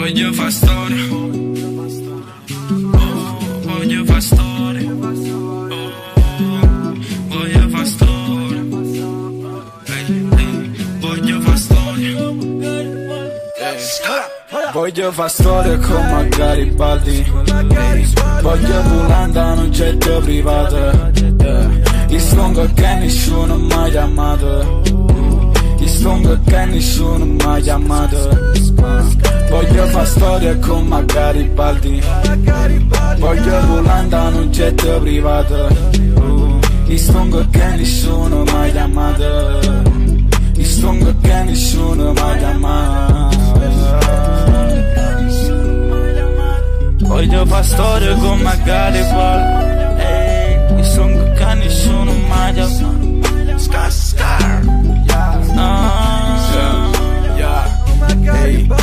Voglio far storia, voglio far storia, voglio far storia, voglio far storia. Voglio far storia con Garibaldi. Voglio volare in un jet privato. Il song che nessuno mi ha chiamato. Il song che nessuno mi ha chiamato. Voglio far storia con Garibaldi. Voglio volare in un jet privato. Il song che nessuno mi ha chiamato. Il song che nessuno mi ha chiamato. Voglio far storia con Garibaldi. Il song che nessuno mi ha chiamato. Scar.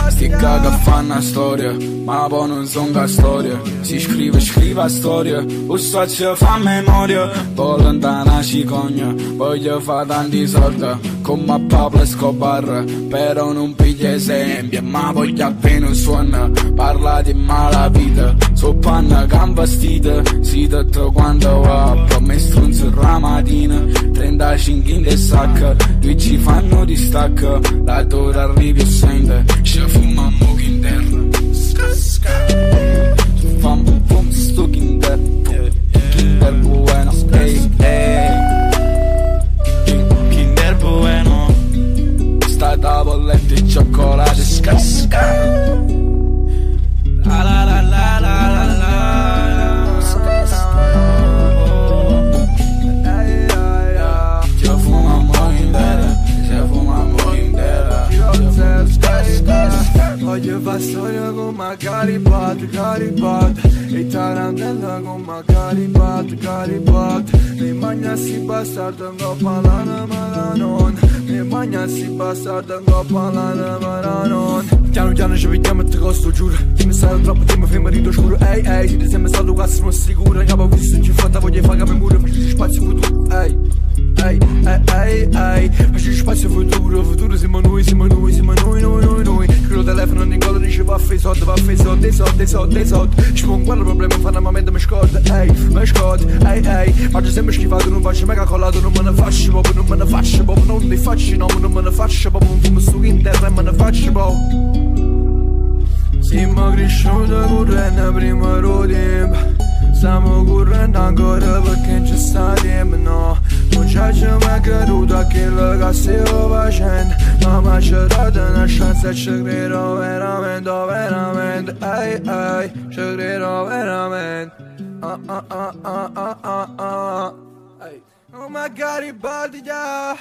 Sti caga fanno una storia, ma poi non son la storia. Si scrive a storia, o so ci fa memoria. Poi lontana cicogna, voglio fare tanti soldi come Pablo Escobar, però non piglia esempio, ma voglio appena un suono. Parla di mala vita, so panna che vestita, si detto quando va, come strunzo la mattina, 35 in de sacca, due ci fanno di stacca, la tora arrivi e sente, ci fuma un po' in terra, fam fum sto kinder bueno, kinder bueno, sta da bollette e cioccolato, la la la la la la la, ci fumiamo in terra, ci fumiamo in terra. Voglio far storia con Garibaldi, e tarantella con Garibaldi. Mi magnassi bastardo non parlare maranon, mi magnassi bastardo non parlare maranon. Piano piano ci vediamo e te costo giuro, ti mi stato troppo tempo fermo rito scuro. Ehi, siete sempre stato cazzo non sicuro, capo visto ci fatta voglio fare come muro, faccio spazio futuro. Faccio spazio futuro, siamo noi. Quello telefono in colla dice va a fare soldi. Ci può un quello problema, fanno un momento mi scorda, faccio sempre schifato, non faccio mega colato, non me ne faccio proprio, non ne faccio, non me ne faccio proprio, un fumo su in terra e me ne faccio proprio. Siamo cresciuti correndo prima del tempo, stiamo correndo ancora perché non ci sta tempo, no. Non ci abbiamo creduto a quello che stiamo facendo, ma ci ha dato una chance e ci credo veramente, ci credo veramente. Oh my Garibaldi, yeah.